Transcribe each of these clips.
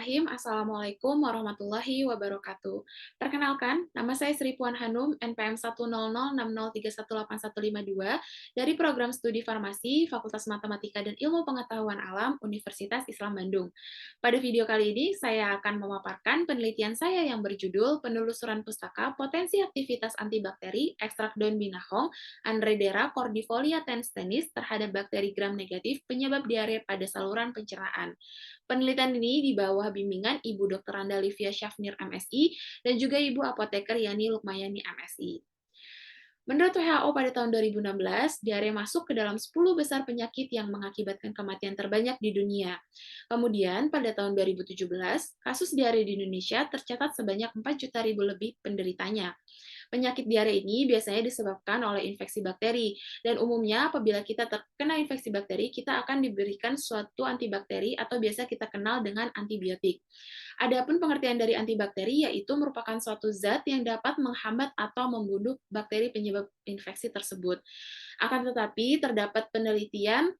Bismillahirrahmanirrahim. Assalamualaikum warahmatullahi wabarakatuh. Perkenalkan, nama saya Sri Puan Hanum, NPM 10060318152 dari Program Studi Farmasi, Fakultas Matematika dan Ilmu Pengetahuan Alam, Universitas Islam Bandung. Pada video kali ini, saya akan memaparkan penelitian saya yang berjudul Penelusuran Pustaka Potensi Aktivitas Antibakteri Ekstrak Daun Binahong, Andredera cordifolia tenstennis terhadap bakteri gram negatif penyebab diare pada saluran pencernaan. Penelitian ini di bawah bimbingan Ibu Dr. Randa Livia Syafnir, MSI, dan juga Ibu Apoteker Yani Lukmayani, MSI. Menurut WHO pada tahun 2016, diare masuk ke dalam 10 besar penyakit yang mengakibatkan kematian terbanyak di dunia. Kemudian, pada tahun 2017, kasus diare di Indonesia tercatat sebanyak 4 juta ribu lebih penderitanya. Penyakit diare ini biasanya disebabkan oleh infeksi bakteri, dan umumnya apabila kita terkena infeksi bakteri, kita akan diberikan suatu antibakteri atau biasa kita kenal dengan antibiotik. Adapun pengertian dari antibakteri yaitu merupakan suatu zat yang dapat menghambat atau membunuh bakteri penyebab infeksi tersebut. Akan tetapi, terdapat penelitian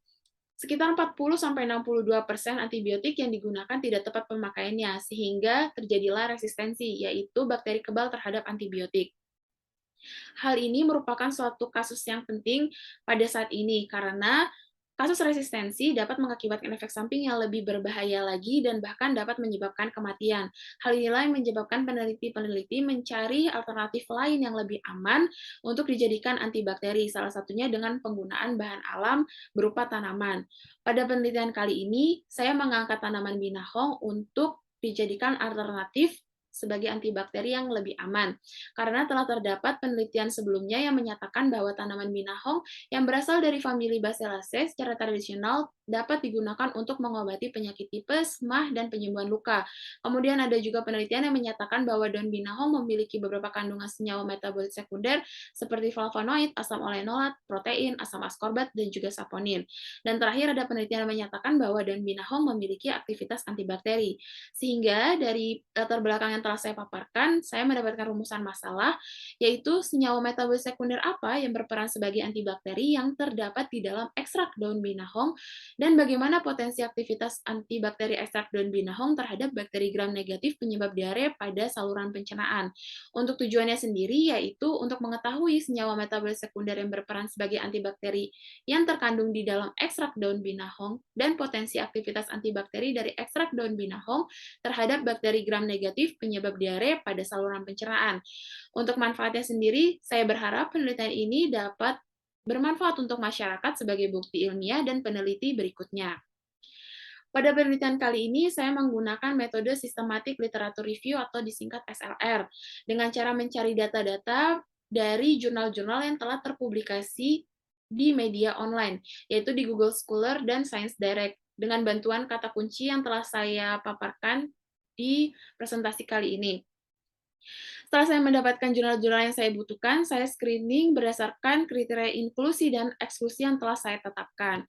sekitar 40-62% antibiotik yang digunakan tidak tepat pemakaiannya, sehingga terjadilah resistensi, yaitu bakteri kebal terhadap antibiotik. Hal ini merupakan suatu kasus yang penting pada saat ini karena kasus resistensi dapat mengakibatkan efek samping yang lebih berbahaya lagi dan bahkan dapat menyebabkan kematian. Hal inilah yang menyebabkan peneliti-peneliti mencari alternatif lain yang lebih aman untuk dijadikan antibakteri, salah satunya dengan penggunaan bahan alam berupa tanaman. Pada penelitian kali ini, saya mengangkat tanaman binahong untuk dijadikan alternatif sebagai antibakteri yang lebih aman. Karena telah terdapat penelitian sebelumnya yang menyatakan bahwa tanaman binahong yang berasal dari famili Basellaceae secara tradisional dapat digunakan untuk mengobati penyakit tipes, mah, dan penyembuhan luka. Kemudian ada juga penelitian yang menyatakan bahwa daun binahong memiliki beberapa kandungan senyawa metabolit sekunder seperti flavonoid, asam olenolat, protein, asam askorbat, dan juga saponin. Dan terakhir ada penelitian yang menyatakan bahwa daun binahong memiliki aktivitas antibakteri. Sehingga dari latar belakang yang telah saya paparkan, saya mendapatkan rumusan masalah, yaitu senyawa metabolit sekunder apa yang berperan sebagai antibakteri yang terdapat di dalam ekstrak daun binahong, dan bagaimana potensi aktivitas antibakteri ekstrak daun binahong terhadap bakteri gram negatif penyebab diare pada saluran pencernaan. Untuk tujuannya sendiri, yaitu untuk mengetahui senyawa metabolit sekunder yang berperan sebagai antibakteri yang terkandung di dalam ekstrak daun binahong, dan potensi aktivitas antibakteri dari ekstrak daun binahong terhadap bakteri gram negatif penyebab diare pada saluran pencernaan. Untuk manfaatnya sendiri, saya berharap penelitian ini dapat bermanfaat untuk masyarakat sebagai bukti ilmiah dan peneliti berikutnya. Pada penelitian kali ini, saya menggunakan metode Systematic Literature Review atau disingkat SLR, dengan cara mencari data-data dari jurnal-jurnal yang telah terpublikasi di media online, yaitu di Google Scholar dan Science Direct, dengan bantuan kata kunci yang telah saya paparkan di presentasi kali ini. Setelah saya mendapatkan jurnal-jurnal yang saya butuhkan, saya screening berdasarkan kriteria inklusi dan eksklusi yang telah saya tetapkan.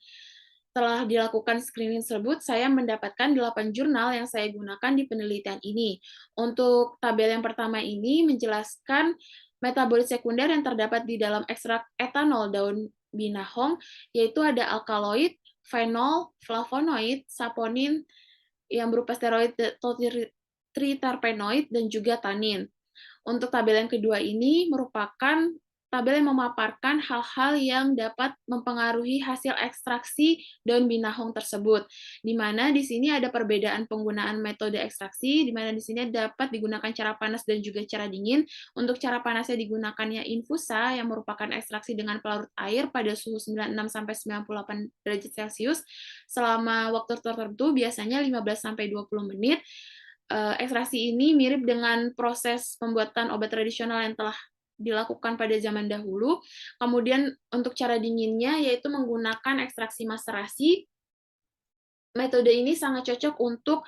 Setelah dilakukan screening tersebut, saya mendapatkan 8 jurnal yang saya gunakan di penelitian ini. Untuk tabel yang pertama ini menjelaskan metabolit sekunder yang terdapat di dalam ekstrak etanol daun binahong, yaitu ada alkaloid, fenol, flavonoid, saponin yang berupa steroid triterpenoid, dan juga tanin. Untuk tabel yang kedua ini merupakan tabel yang memaparkan hal-hal yang dapat mempengaruhi hasil ekstraksi daun binahong tersebut. Di mana di sini ada perbedaan penggunaan metode ekstraksi, di mana di sini dapat digunakan cara panas dan juga cara dingin. Untuk cara panasnya digunakannya infusa yang merupakan ekstraksi dengan pelarut air pada suhu 96 sampai 98 derajat Celcius selama waktu tertentu, biasanya 15 sampai 20 menit. Ekstraksi ini mirip dengan proses pembuatan obat tradisional yang telah dilakukan pada zaman dahulu. Kemudian untuk cara dinginnya yaitu menggunakan ekstraksi maserasi. Metode ini sangat cocok untuk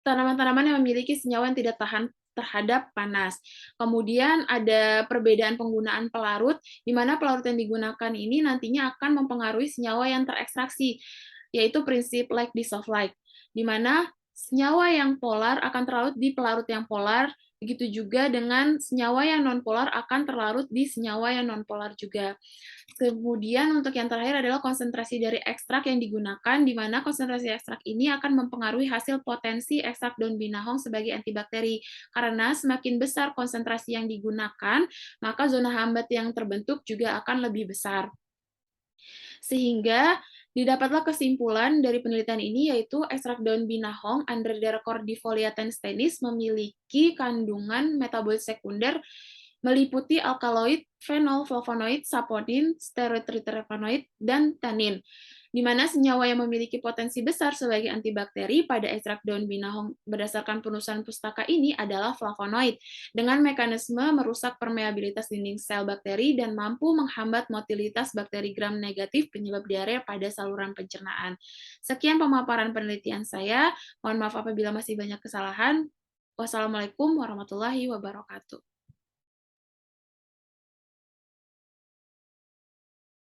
tanaman-tanaman yang memiliki senyawa yang tidak tahan terhadap panas. Kemudian ada perbedaan penggunaan pelarut, di mana pelarut yang digunakan ini nantinya akan mempengaruhi senyawa yang terekstraksi, yaitu prinsip like dissolve like, di mana Senyawa yang polar akan terlarut di pelarut yang polar, begitu juga dengan senyawa yang nonpolar akan terlarut di senyawa yang nonpolar juga. Kemudian untuk yang terakhir adalah konsentrasi dari ekstrak yang digunakan, di mana konsentrasi ekstrak ini akan mempengaruhi hasil potensi ekstrak daun binahong sebagai antibakteri. Karena semakin besar konsentrasi yang digunakan, maka zona hambat yang terbentuk juga akan lebih besar. Sehingga didapatlah kesimpulan dari penelitian ini, yaitu ekstrak daun binahong Andreda cordifolia tenstainnis memiliki kandungan metabolit sekunder meliputi alkaloid, fenol, flavonoid, saponin, steroid triterpenoid, dan tanin, di mana senyawa yang memiliki potensi besar sebagai antibakteri pada ekstrak daun binahong berdasarkan penelusuran pustaka ini adalah flavonoid, dengan mekanisme merusak permeabilitas dinding sel bakteri dan mampu menghambat motilitas bakteri gram negatif penyebab diare pada saluran pencernaan. Sekian pemaparan penelitian saya. Mohon maaf apabila masih banyak kesalahan. Wassalamualaikum warahmatullahi wabarakatuh.